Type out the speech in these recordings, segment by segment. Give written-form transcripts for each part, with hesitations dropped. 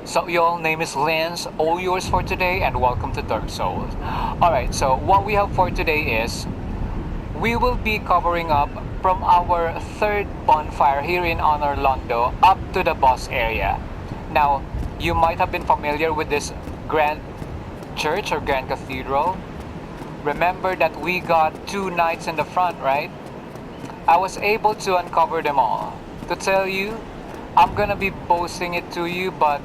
So y'all, name is Lance, all yours for today, and welcome to Dark Souls. Alright, so what we have for today is we will be covering up from our third bonfire here in Honor Londo up to the boss area. Now, you might have been familiar with this grand church or grand cathedral. Remember that we got two knights in the front, right? I was able to uncover them all. To tell you, I'm gonna be boasting it to you, but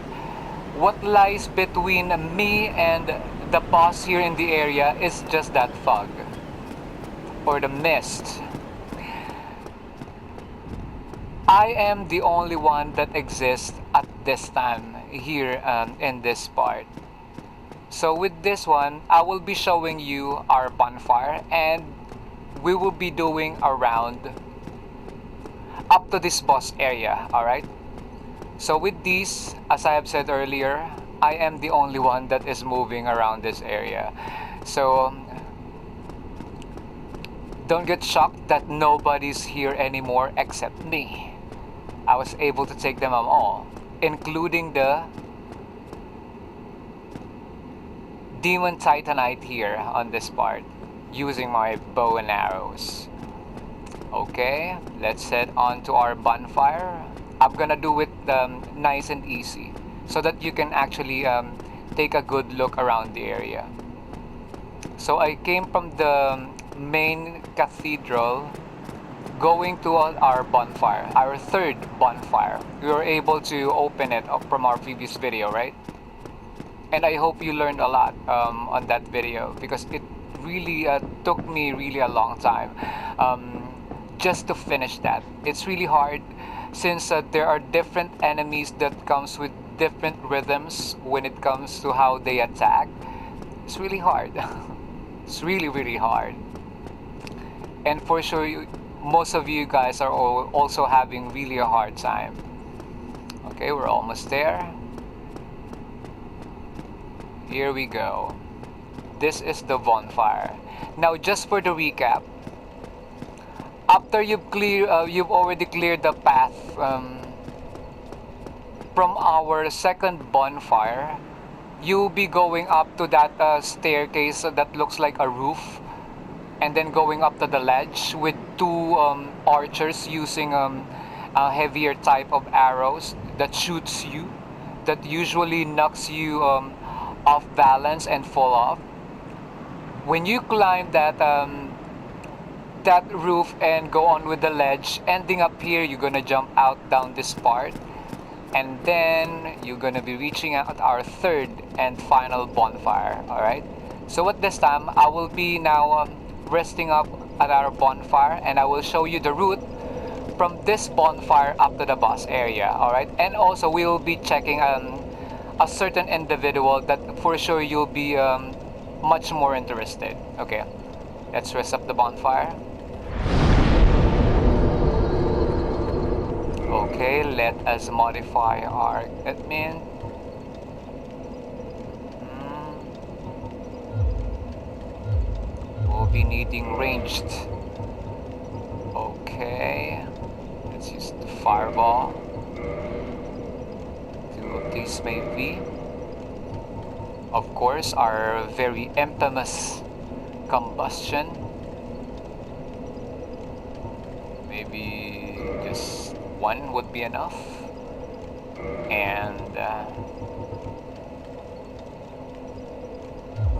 what lies between me and the boss here in the area is just that fog or the mist. I am the only one that exists at this time here in this part. So with this one, I will be showing you our bonfire and we will be doing a round up to this boss area, alright? So with these, as I have said earlier, I am the only one that is moving around this area. So don't get shocked that nobody's here anymore except me. I was able to take them all, including the Demon Titanite here on this part, using my bow and arrows. Okay, let's head on to our bonfire. I'm gonna do it nice and easy so that you can actually take a good look around the area. So I came from the main cathedral going to our bonfire, our third bonfire. We were able to open it up from our previous video, right? And I hope you learned a lot on that video because it really took me really a long time just to finish that. It's really hard since there are different enemies that comes with different rhythms when it comes to how they attack. It's really hard. It's really hard. And for sure, most of you guys are also having really a hard time. Okay, we're almost there. Here we go. This is the bonfire. Now, just for the recap, after you've already cleared the path from our second bonfire, you'll be going up to that staircase that looks like a roof, and then going up to the ledge with two archers using a heavier type of arrows that shoots you, that usually knocks you off balance and fall off. When you climb that roof and go on with the ledge, ending up here, you're gonna jump out down this part, and then you're gonna be reaching out our third and final bonfire. All right. So at this time, I will be now resting up at our bonfire, and I will show you the route from this bonfire up to the boss area. All right. And also we will be checking a certain individual that for sure you'll be much more interested. Okay, let's rest up the bonfire. Okay, let us modify our admin. We'll be needing ranged. Okay, let's use the fireball. Two of these maybe. Of course, our very infamous combustion. Maybe just one would be enough. And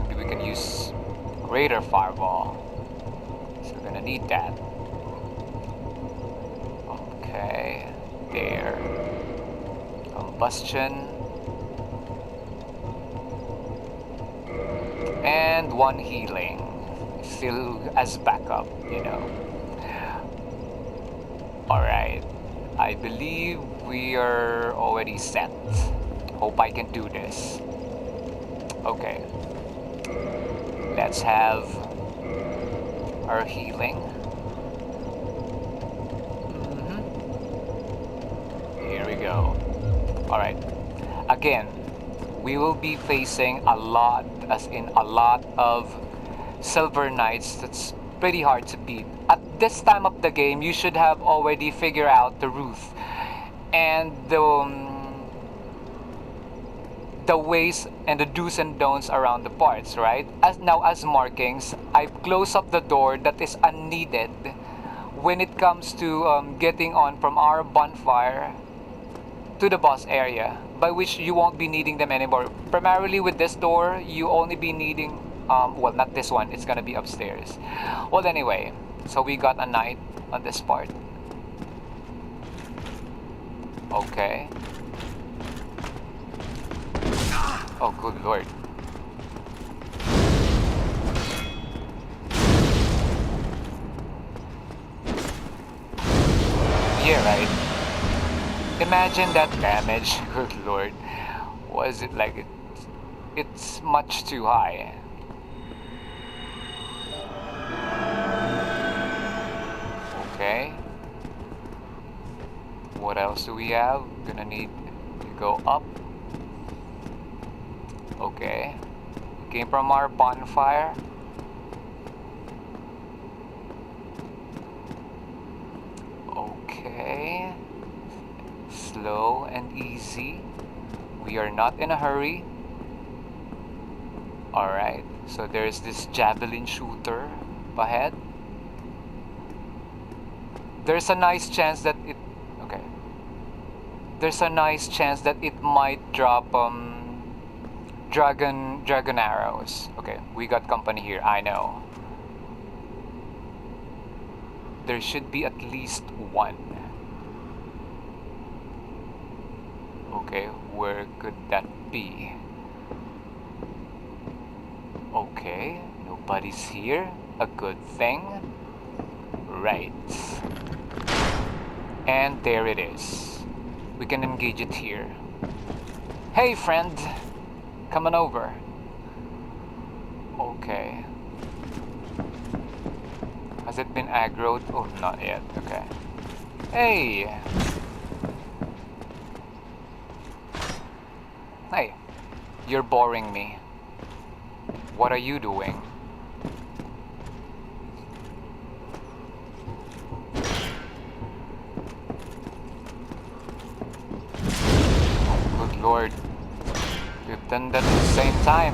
maybe we can use greater fireball. So we're gonna need that. Okay, there. Combustion. And one healing, still as backup, you know. Alright, I believe we are already set. Hope I can do this. Okay, let's have our healing. Here we go. Alright, again, we will be facing a lot, as in a lot of Silver Knights. That's pretty hard to beat. At this time of the game, you should have already figured out the route and the ways and the do's and don'ts around the parts, right? As markings, I've closed up the door that is unneeded when it comes to getting on from our bonfire to the boss area, by which you won't be needing them anymore. Primarily with this door, you only be needing, well, not this one, it's gonna be upstairs. Well, anyway, so we got a knight on this part. Okay. Oh, good lord. Yeah, right. Imagine that damage. Good lord. Was it like it's much too high. Okay. What else do we have? Gonna need to go up. Okay. Came from our bonfire. Okay. Slow and easy. We are not in a hurry. Alright. So there's this javelin shooter ahead. There's a nice chance that it... Okay. There's a nice chance that it might drop dragon arrows. Okay, we got company here, I know. There should be at least one. Okay, where could that be? Okay, nobody's here. A good thing. Right. And there it is. We can engage it here. Hey friend! Come on over. Okay. Has it been aggroed? Oh, not yet. Okay. Hey! Hey, you're boring me. What are you doing? Oh, good lord. We've done that at the same time.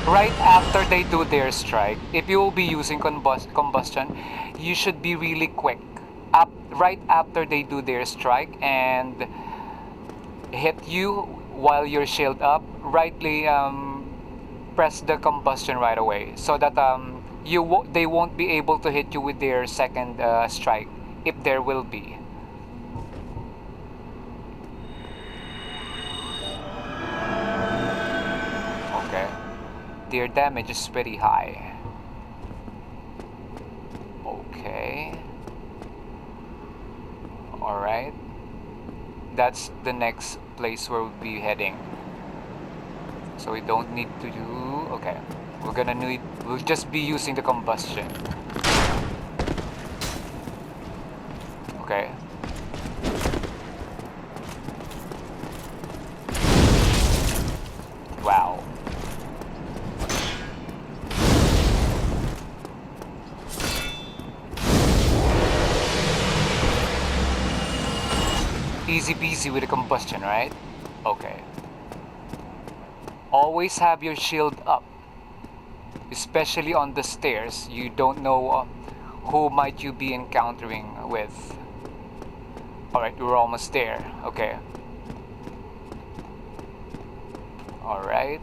Right after they do their strike, if you will be using combustion, you should be really quick. Right after they do their strike and hit you while you're shield up, rightly press the combustion right away, so that they won't be able to hit you with their second strike, if there will be. Okay. Their damage is pretty high. Okay. Alright. That's the next place where we'll be heading. So we don't need to do... Okay. We'll just be using the combustion. Okay. Wow. Easy peasy with the combustion, right? Okay. Always have your shield up. Especially on the stairs. You don't know who might you be encountering with. Alright, we're almost there. Okay. Alright.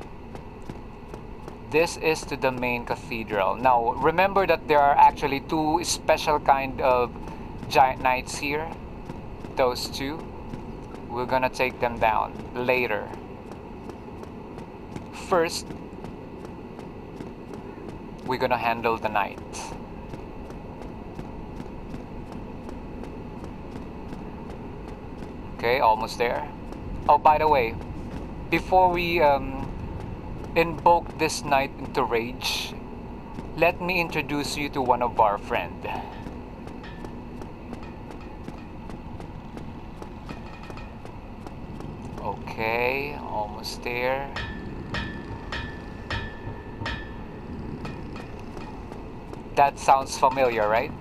This is to the main cathedral. Now, remember that there are actually two special kind of giant knights here. Those two. We're gonna take them down later. First, we're gonna handle the knight. Okay, almost there. Oh, by the way, before we invoke this knight into rage, let me introduce you to one of our friends. Okay, almost there. That sounds familiar, right?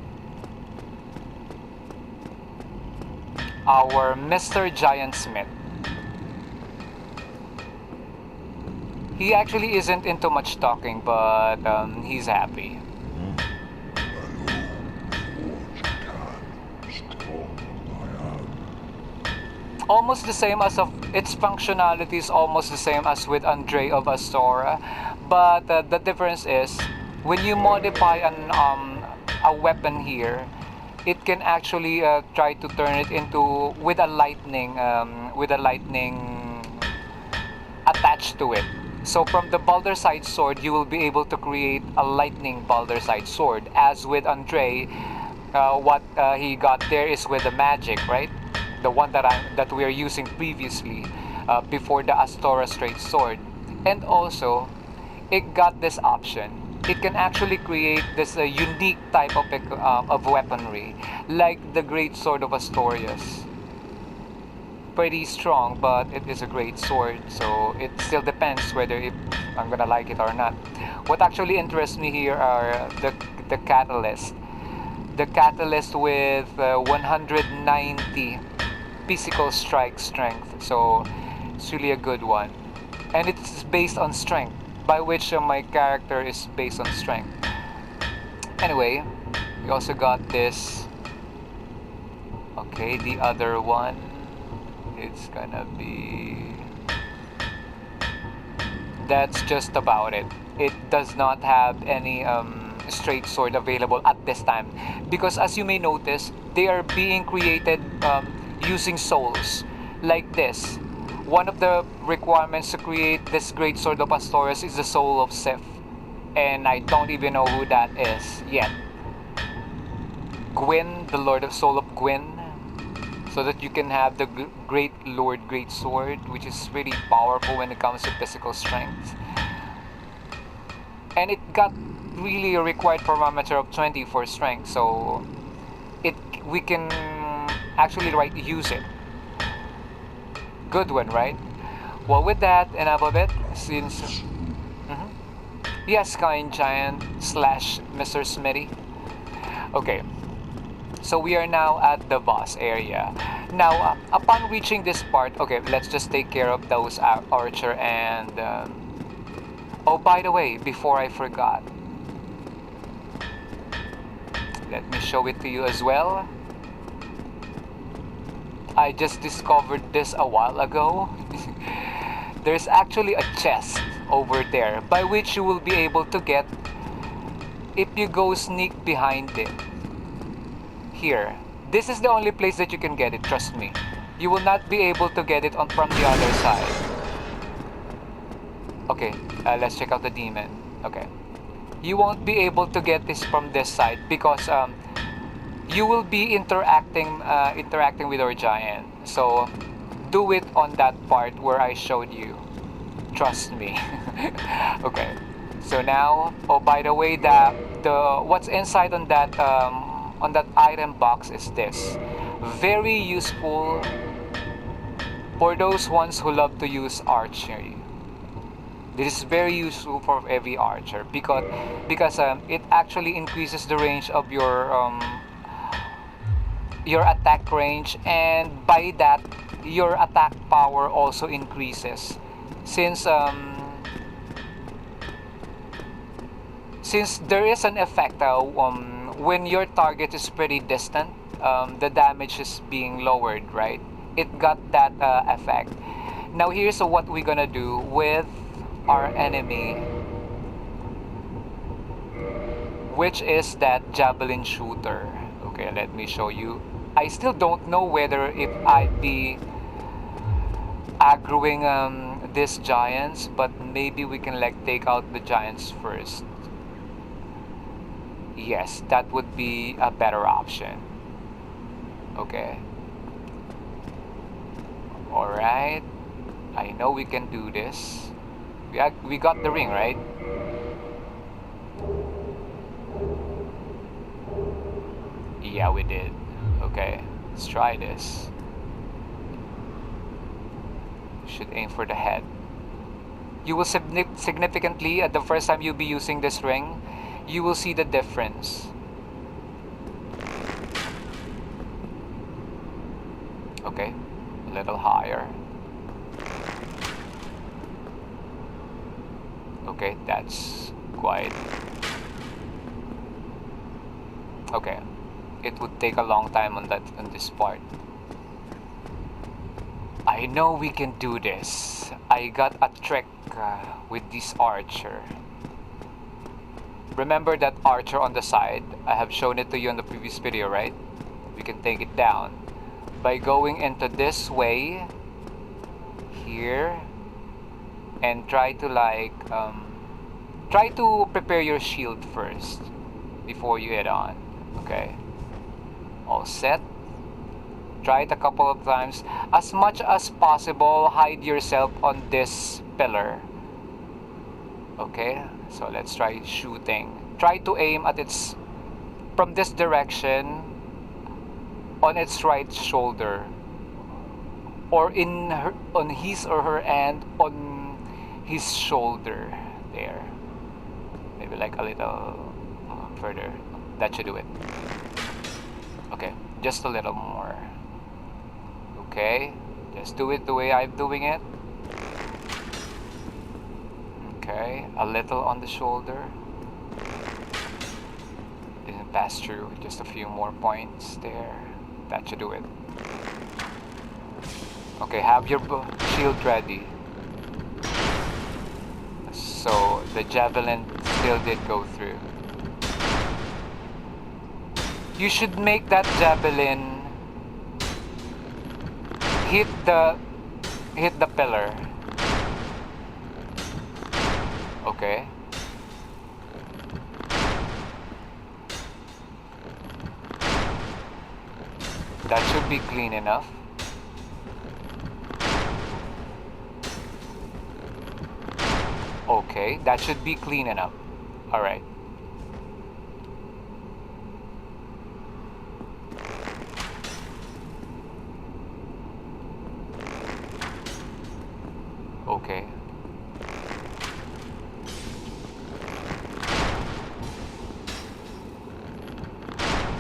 our Mr. Giant Smith. He actually isn't into much talking, but he's happy. Almost the same as of its functionality is almost the same as with Andre of Astora, but the difference is when you modify a weapon here, it can actually try to turn it into with a lightning attached to it. So from the Baldur's sword, you will be able to create a lightning Baldur's sword. As with Andre, what he got there is with the magic, right? The one that we are using previously, before the Astora straight sword. And also, it got this option. It can actually create this unique type of weaponry, like the Great Sword of Astorius. Pretty strong, but it is a great sword, so it still depends whether if I'm gonna like it or not. What actually interests me here are the catalyst. The catalyst with 190 physical strike strength, so it's really a good one. And it's based on strength, by which my character is based on strength. Anyway, we also got this. Okay, the other one, it's gonna be, that's just about it. It does not have any straight sword available at this time, because as you may notice, they are being created using souls like this. One of the requirements to create this Great Sword of Astorius is the soul of Sif, and I don't even know who that is yet. Gwyn, the Lord of Soul of Gwyn, so that you can have the Great Lord Great Sword, which is really powerful when it comes to physical strength. And it got really a required parameter of 20 for strength, so we can actually use it. Good one, right? Well, with that enough of it, since yes, kind giant slash Mr. Smitty. Okay, so we are now at the boss area. Now, upon reaching this part, okay, let's just take care of those archer and oh, by the way, before I forgot, let me show it to you as well. I just discovered this a while ago. There's actually a chest over there by which you will be able to get if you go sneak behind it. Here, this is the only place that you can get it, trust me. You will not be able to get it from the other side. Okay, let's check out the demon. Okay, you won't be able to get this from this side because you will be interacting with our giant. So do it on that part where I showed you. Trust me. Okay. So now, oh, by the way, the what's inside on that item box is this. Very useful for those ones who love to use archery. This is very useful for every archer because it actually increases the range of your attack range, and by that your attack power also increases, since there is an effect when your target is pretty distant, the damage is being lowered, right? It got that effect. Now here's what we're gonna do with our enemy, which is that javelin shooter. Okay, let me show you. I still don't know whether if I'd be aggroing these giants, but maybe we can take out the giants first. Yes, that would be a better option. Okay. Alright. I know we can do this. We got the ring, right? Yeah, we did. Okay, let's try this. Should aim for the head. You will significantly, at the first time you'll be using this ring, you will see the difference. Okay, a little higher. Okay, that's quite... Okay, it would take a long time on this part. I know we can do this. I got a trick with this archer. Remember that archer on the side? I have shown it to you in the previous video, right? We can take it down by going into this way here and try to try to prepare your shield first before you head on. Okay, all set. Try it a couple of times. As much as possible, hide yourself on this pillar. Okay, so let's try shooting. Try to aim at its... from this direction on its right shoulder, or on his or her end on his shoulder there. Maybe like a little further. That should do it. Okay, just a little more. Okay, just do it the way I'm doing it. Okay, a little on the shoulder. Didn't pass through. Just a few more points there. That should do it. Okay, have your shield ready. So the javelin still did go through. You should make that javelin hit the pillar. Okay. That should be clean enough. Okay, that should be clean enough. All right. Okay.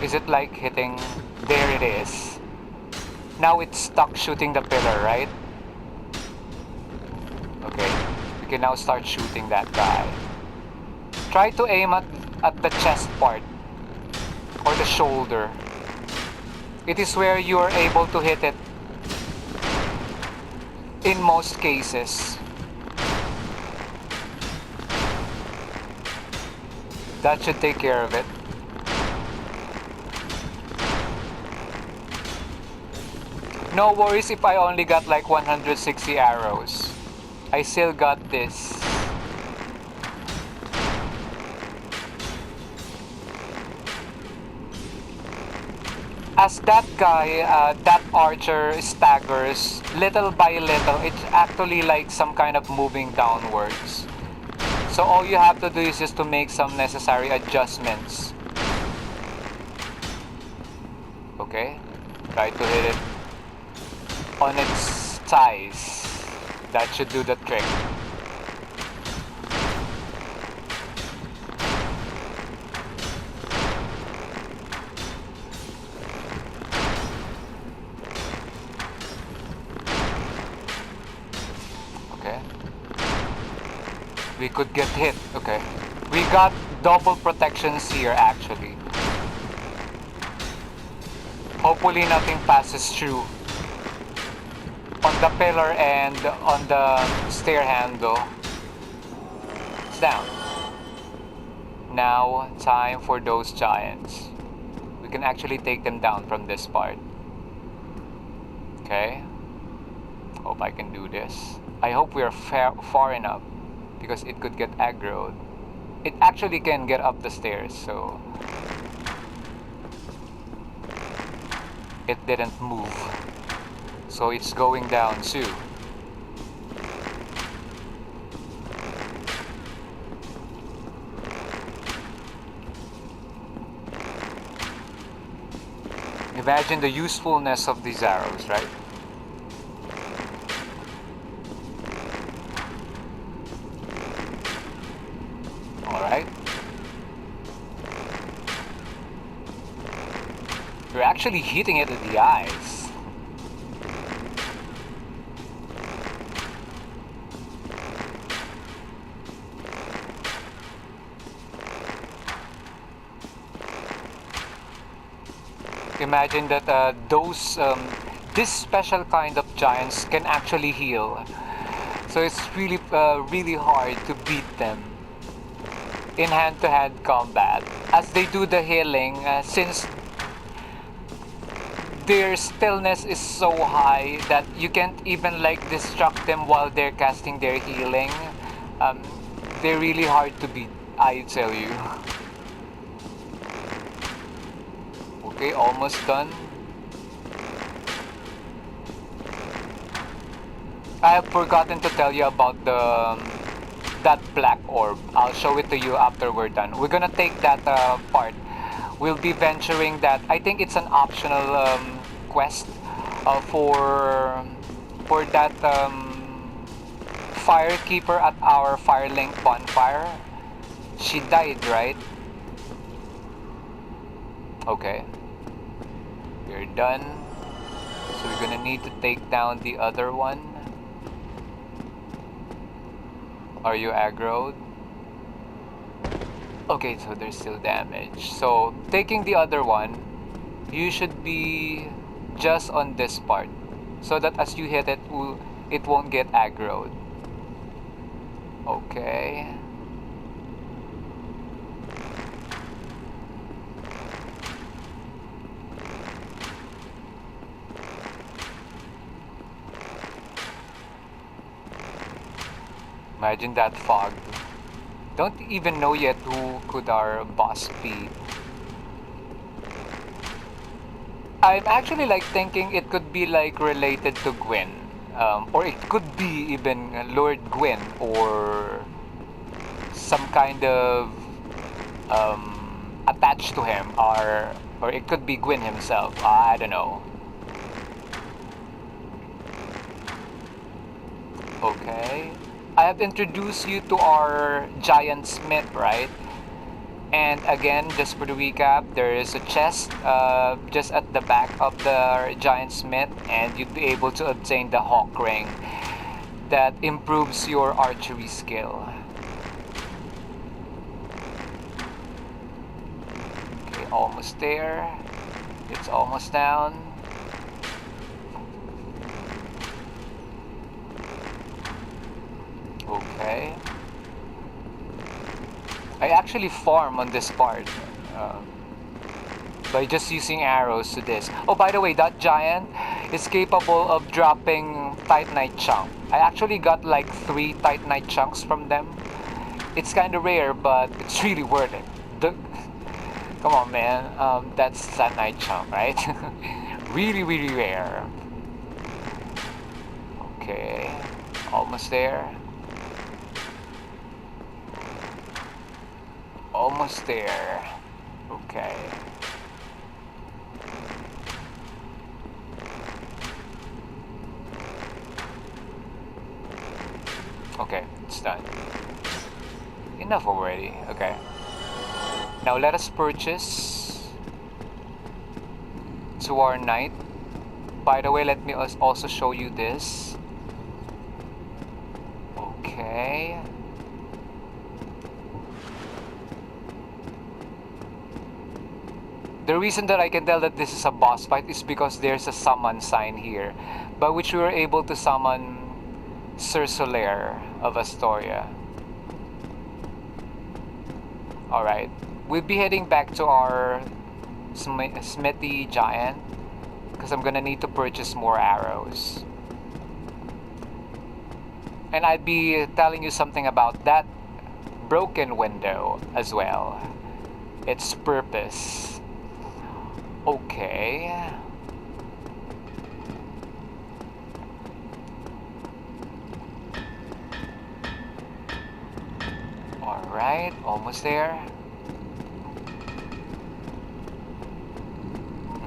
Is it like hitting? There it is. Now it's stuck shooting the pillar, right? Okay. We can now start shooting that guy. Try to aim at the chest part or the shoulder. It is where you are able to hit it in most cases. That should take care of it. No worries if I only got like 160 arrows. I still got this. As that guy, that archer staggers, little by little, it's actually like some kind of moving downwards. So all you have to do is just to make some necessary adjustments. Okay, try to hit it on its thighs. That should do the trick. Okay. We could get hit. Okay. We got double protections here actually. Hopefully nothing passes through on the pillar and on the stair handle. It's down. Now, time for those giants. We can actually take them down from this part. Okay. Hope I can do this. I hope we are far enough because it could get aggroed. It actually can get up the stairs, so it didn't move. So it's going down too. Imagine the usefulness of these arrows, right? Alright. You're actually hitting it in the eyes. Imagine that this special kind of giants can actually heal. So it's really hard to beat them in hand-to-hand combat. As they do the healing, since their stillness is so high that you can't even like distract them while they're casting their healing. Um, they're really hard to beat, I tell you. Okay, almost done. I have forgotten to tell you about that black orb. I'll show it to you after we're done. We're gonna take that part. We'll be venturing that. I think it's an optional quest for that firekeeper at our Firelink bonfire. She died, right? Okay. We're done. So we're gonna need to take down the other one. Are you aggroed? Okay, so there's still damage. So taking the other one, you should be just on this part, so that as you hit it, it won't get aggroed. Okay. Imagine that fog. Don't even know yet who could our boss be. I'm actually like thinking it could be like related to Gwyn. Or it could be even Lord Gwyn, or some kind of attached to him, or it could be Gwyn himself. I don't know. Okay. I have introduced you to our giant smith, right? And again, just for the recap, there is a chest just at the back of the giant smith, and you'd be able to obtain the hawk ring that improves your archery skill. Okay, almost there. It's almost down. Okay. I actually farm on this part by just using arrows to this. Oh, by the way, that giant is capable of dropping Titanite chunk. I actually got like 3 Titanite chunks from them. It's kind of rare, but it's really worth it. Come on, man. That's Titanite chunk, right? Really rare. Okay. Almost there. Almost there. Okay. Okay, it's done. Enough already. Okay. Now let us purchase to our knight. By the way, let me also show you this. Okay. The reason that I can tell that this is a boss fight is because there's a summon sign here, by which we were able to summon Sir Solaire of Astoria. Alright, we'll be heading back to our smithy giant, because I'm gonna need to purchase more arrows. And I'd be telling you something about that broken window as well. Its purpose. Okay. Alright, almost there.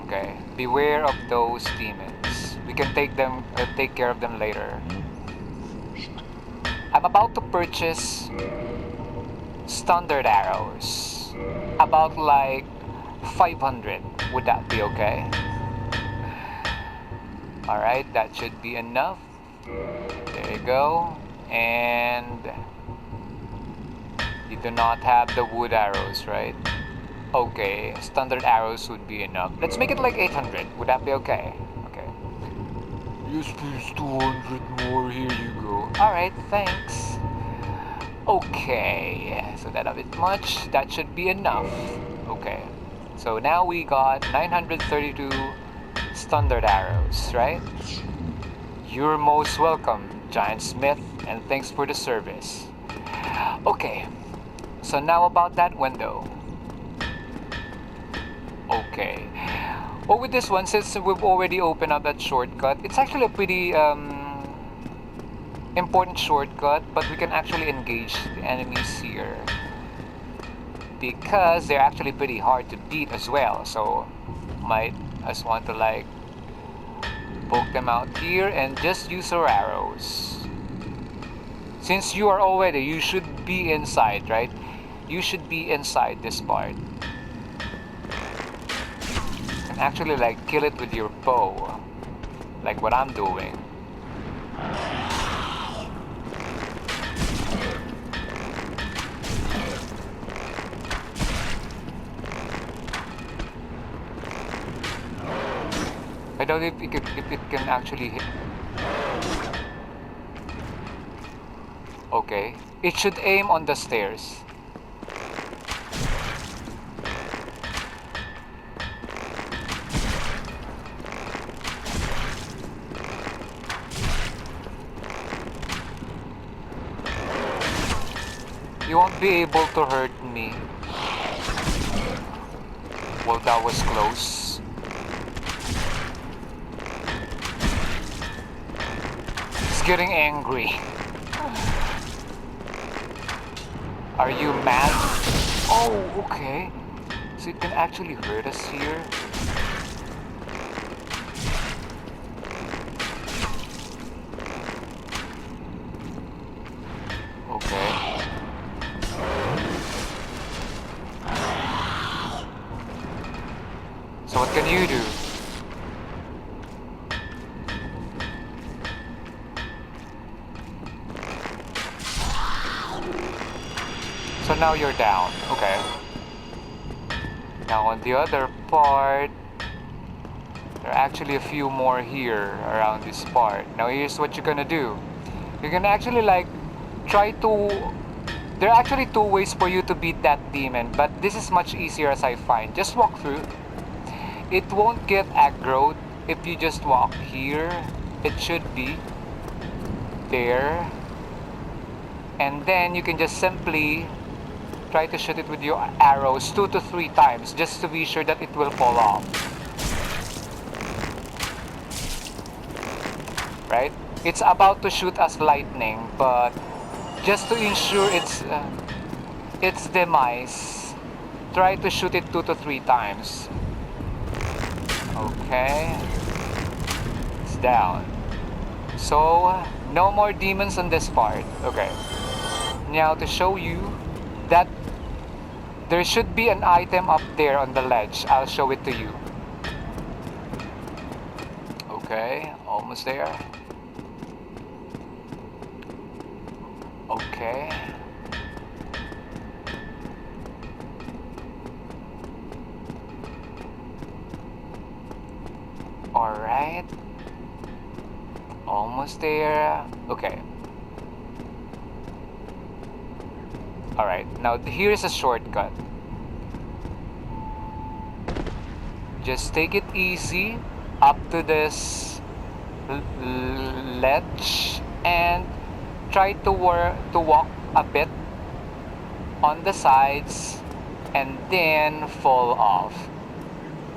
Okay, beware of those demons. We can take care of them later. I'm about to purchase standard arrows. About like 500. Would that be okay? Alright, that should be enough. There you go. And you do not have the wood arrows, right? Okay, standard arrows would be enough. Let's make it like 800. Would that be okay? Okay. Yes, please, 200 more. Here you go. Alright, thanks. Okay, so that a bit much. That should be enough. Okay. So now we got 932 standard arrows, right? You're most welcome, Giant Smith, and thanks for the service. Okay, so now about that window. Okay. Well, with this one, since we've already opened up that shortcut, it's actually a pretty important shortcut, but we can actually engage the enemies here because they're actually pretty hard to beat as well. So might just want to like poke them out here and just use our arrows. Since you are already, you should be inside, right? You should be inside this part. You can actually like kill it with your bow, like what I'm doing. I don't know if it can actually hit. Okay, it should aim on the stairs. You won't be able to hurt me. Well, that was close. It's getting angry. Are you mad? Oh, okay. So it can actually hurt us here. Okay. So what can you do? So now you're down. Okay. Now on the other part, there are actually a few more here around this part. Now here's what you're gonna do. You're gonna actually like try to... There are actually two ways for you to beat that demon, but this is much easier as I find. Just walk through. It won't get aggroed if you just walk here. It should be there. And then you can just simply try to shoot it with your arrows 2 to 3 times just to be sure that it will fall off. Right? It's about to shoot as lightning, but just to ensure its demise, try to shoot it 2 to 3 times. Okay. It's down. So, no more demons on this part. Okay. Now to show you that there should be an item up there on the ledge. I'll show it to you. Okay, almost there. Okay. Alright. Almost there. Okay. Alright, now here's a shortcut. Just take it easy up to this ledge and try to walk a bit on the sides and then fall off.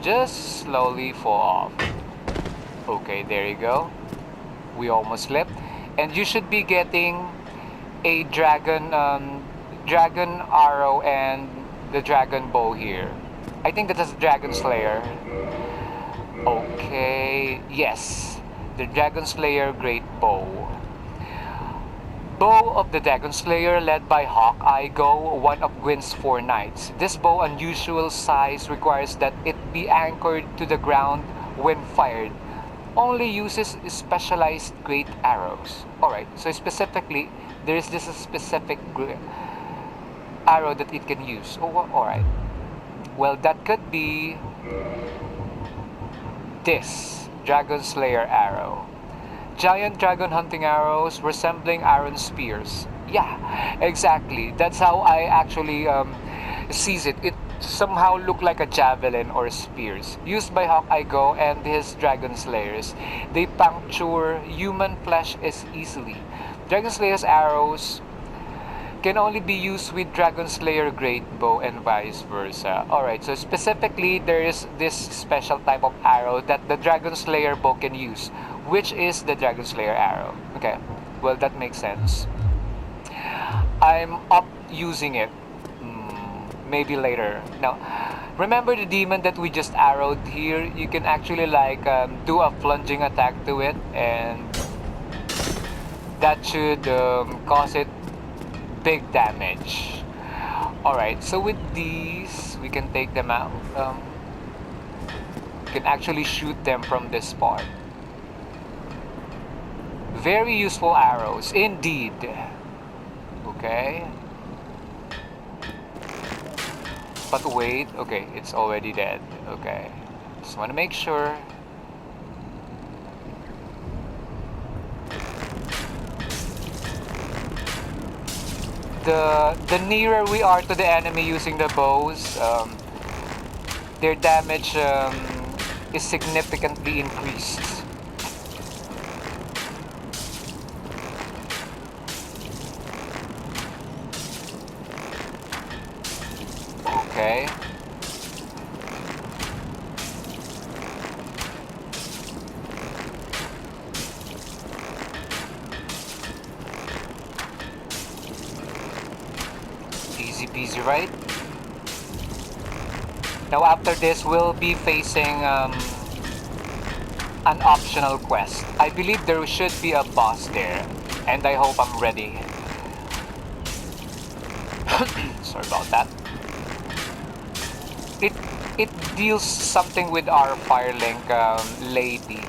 Just slowly fall off. Okay, there you go. We almost slipped. And you should be getting a dragon arrow and the dragon bow here. I think that is Dragon Slayer. Okay, yes. The Dragon Slayer Great Bow. Bow of the Dragon Slayer led by Hawkeye Go, one of Gwyn's 4 knights. This bow unusual size requires that it be anchored to the ground when fired. Only uses specialized great arrows. Alright, so specifically, there is this specific arrow that it can use. Oh, alright. Well, that could be this Dragon Slayer arrow. Giant dragon hunting arrows resembling iron spears. Yeah, exactly. That's how I actually sees it. It somehow looked like a javelin or spears used by Hawkeye Go and his dragon slayers. They puncture human flesh as easily. Dragon Slayer's arrows can only be used with Dragon Slayer Great Bow and vice versa. Alright, so specifically there is this special type of arrow that the Dragon Slayer bow can use, which is the Dragon Slayer arrow. Okay, well that makes sense. I'm up using it. Maybe later. Now, remember the demon that we just arrowed here? You can actually like do a plunging attack to it, and that should cause it big damage. Alright, so with these, we can take them out. We can actually shoot them from this part. Very useful arrows, indeed. Okay. But wait, okay, it's already dead. Okay. Just want to make sure. The nearer we are to the enemy using the bows, their damage is significantly increased. Okay. Easy peasy, right? Now after this, we'll be facing an optional quest. I believe there should be a boss there, and I hope I'm ready. Sorry about that. It deals something with our Firelink lady.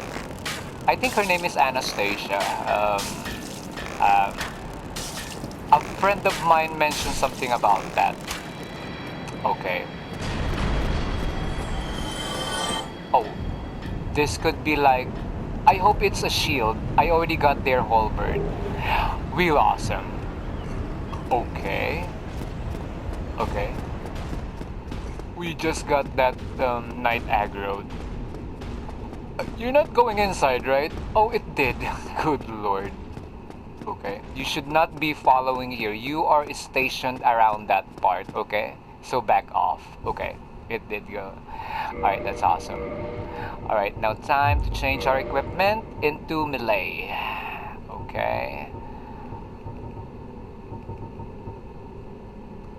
I think her name is Anastasia. A friend of mine mentioned something about that. Okay. Oh, this could be like... I hope it's a shield. I already got their halberd. Real awesome. Okay. Okay. We just got that knight aggroed. You're not going inside, right? Oh, it did. Good lord. Okay. You should not be following here. You are stationed around that part, okay? So back off. Okay. It did go. Alright, that's awesome. Alright, now time to change our equipment into melee. Okay.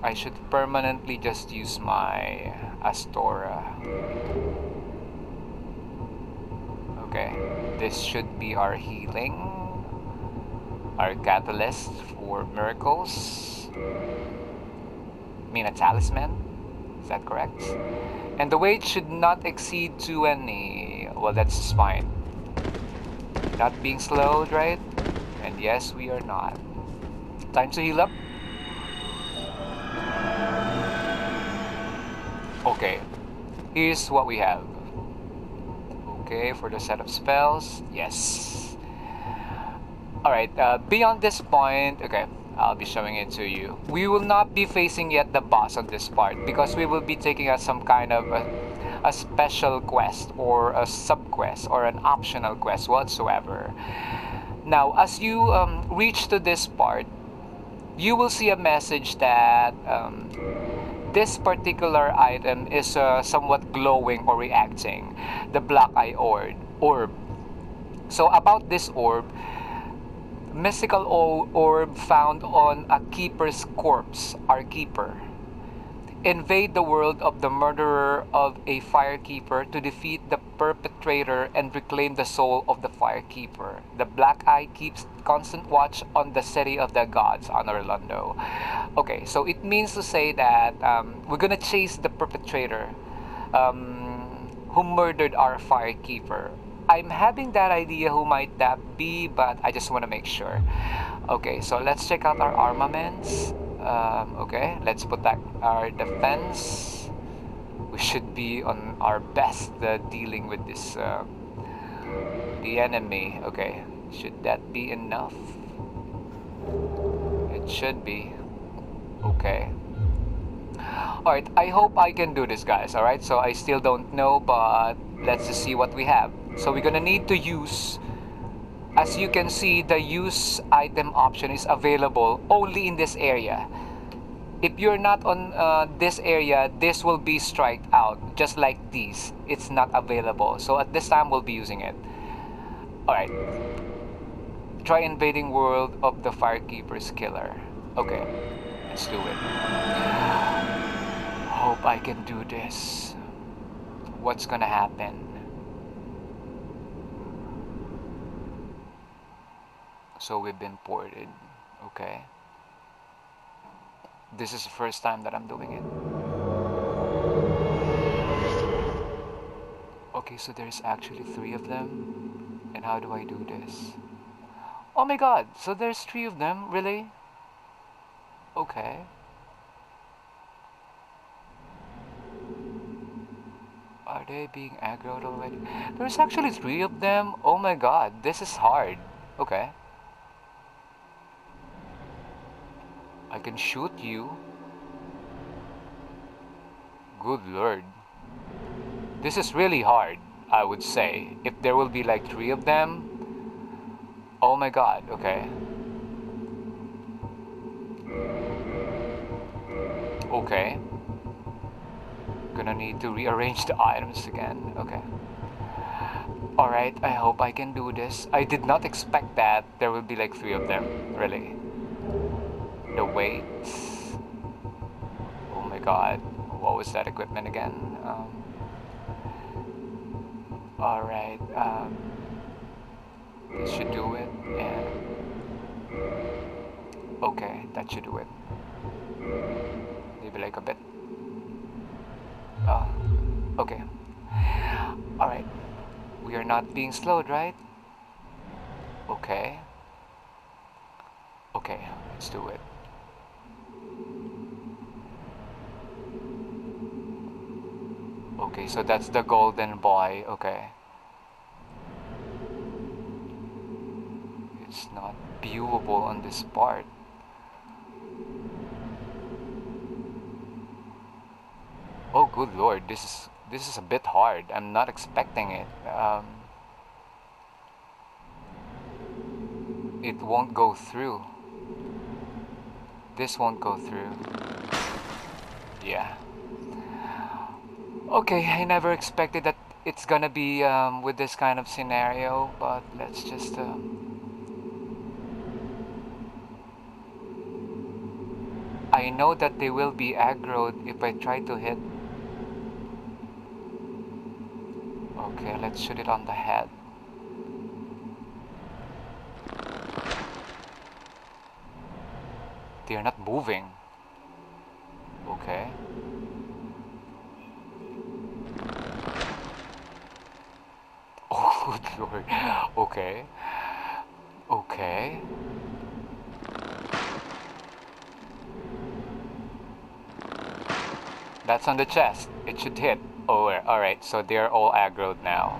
I should permanently just use my Astora. Okay, this should be our healing, our catalyst for miracles. I mean a talisman, is that correct? And the weight should not exceed 20. Well, that's fine. Not being slowed, right? And yes, we are not. Time to heal up. Okay, here's what we have. Okay, for the set of spells, yes. Alright, beyond this point, okay, I'll be showing it to you. We will not be facing yet the boss on this part because we will be taking us some kind of a special quest or a sub-quest or an optional quest whatsoever. Now, as you reach to this part, you will see a message that this particular item is somewhat glowing or reacting. The black eye orb. So about this orb, mystical orb found on a keeper's corpse, our keeper. Invade the world of the murderer of a firekeeper to defeat the perpetrator and reclaim the soul of the firekeeper. The Black Eye keeps constant watch on the city of the gods on Orlando. Okay, so it means to say that we're gonna chase the perpetrator who murdered our firekeeper. I'm having that idea who might that be, but I just want to make sure. Okay, so let's check out our armaments. Okay, let's put that our defense. We should be on our best dealing with this the enemy. Okay, should that be enough? It should be. Okay. Alright, I hope I can do this, guys. Alright, so I still don't know, but let's just see what we have. So we're gonna need to use, as you can see, the use item option is available only in this area. If you're not on this area, this will be striked out, just like these. It's not available. So at this time, we'll be using it. Alright. Try invading world of the Firekeeper's Killer. Okay, let's do it. Hope I can do this. What's gonna happen? So we've been ported. Okay. This is the first time that I'm doing it. Okay, so there's actually 3 of them. And how do I do this? Oh my god, so there's 3 of them? Really? Okay. Are they being aggroed already? There's actually 3 of them? Oh my god, this is hard. Okay. I can shoot you. Good lord. This is really hard, I would say. If there will be like 3 of them. Oh my god, okay. Okay. Gonna need to rearrange the items again. Okay. Alright, I hope I can do this. I did not expect that there will be like 3 of them, really. The weights. Oh my god. What was that equipment again? Alright, this should do it, and okay, that should do it. Maybe like a bit. Okay. Alright. We are not being slowed, right? Okay. Okay, let's do it. Okay, so that's the golden boy. Okay. It's not viewable on this part. Oh, good lord, this is a bit hard. I'm not expecting it. It won't go through. This won't go through. Yeah. Okay, I never expected that it's gonna be with this kind of scenario, but let's just I know that they will be aggroed if I try to hit. Okay, let's shoot it on the head. They're not moving. Okay. Oh, good lord. Okay. Okay. That's on the chest. It should hit. Oh, alright. So they're all aggroed now.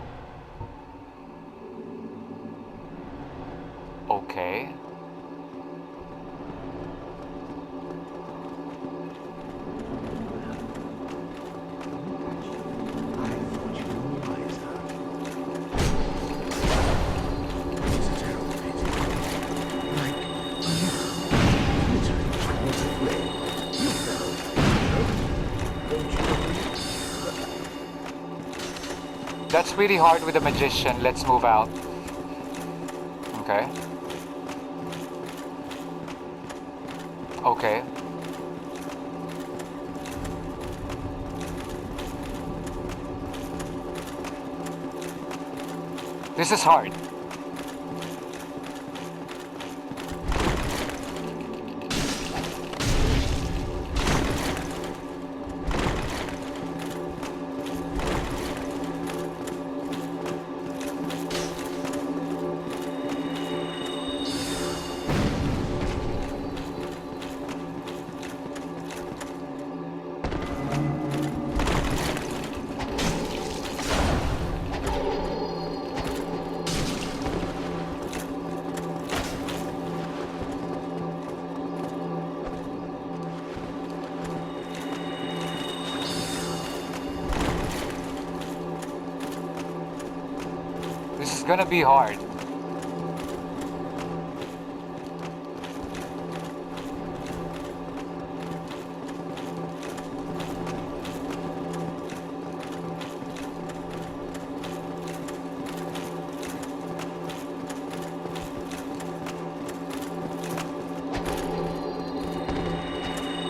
Okay. That's really hard with a magician. Let's move out. Okay. Okay. This is hard. This is gonna be hard.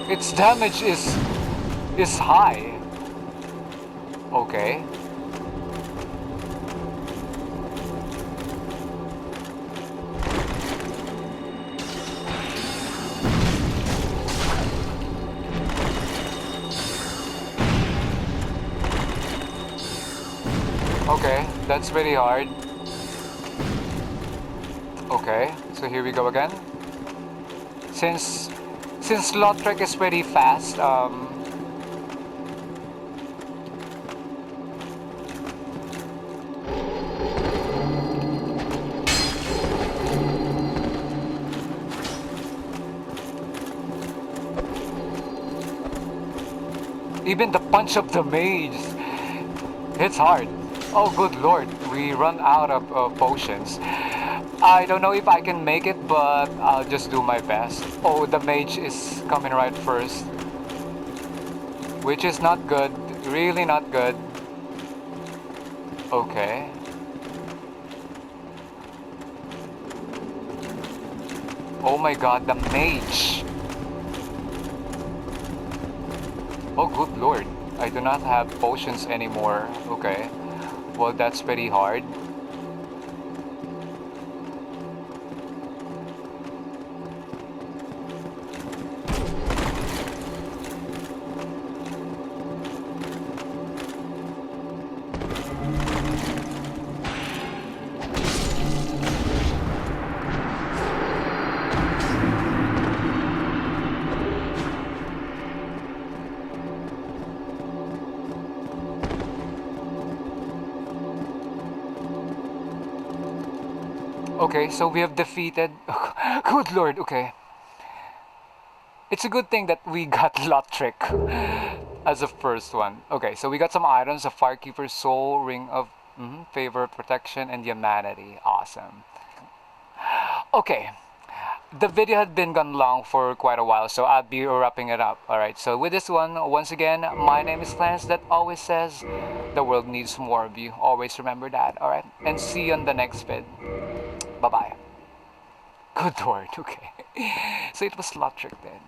Its damage is high. Okay. Okay, that's pretty hard. Okay, so here we go again. Since Lautrec is pretty fast, even the punch of the mage hits hard. Oh, good lord, we run out of potions. I don't know if I can make it, but I'll just do my best. Oh, the mage is coming right first, which is not good. Really not good. Okay. Oh my god, the mage. Oh, good lord. I do not have potions anymore. Okay. Well, that's pretty hard. Okay, so we have defeated. Good lord, okay. It's a good thing that we got Lautrec as the first one. Okay, so we got some items: a Firekeeper's Soul, Ring of Favor, Protection, and Humanity. Awesome. Okay, the video had been gone long for quite a while, so I'll be wrapping it up. Alright, so with this one, once again, my name is Clarence that always says the world needs more of you. Always remember that, alright? And see you on the next vid. Bye bye. Good lord, okay. So it was Lautrec then.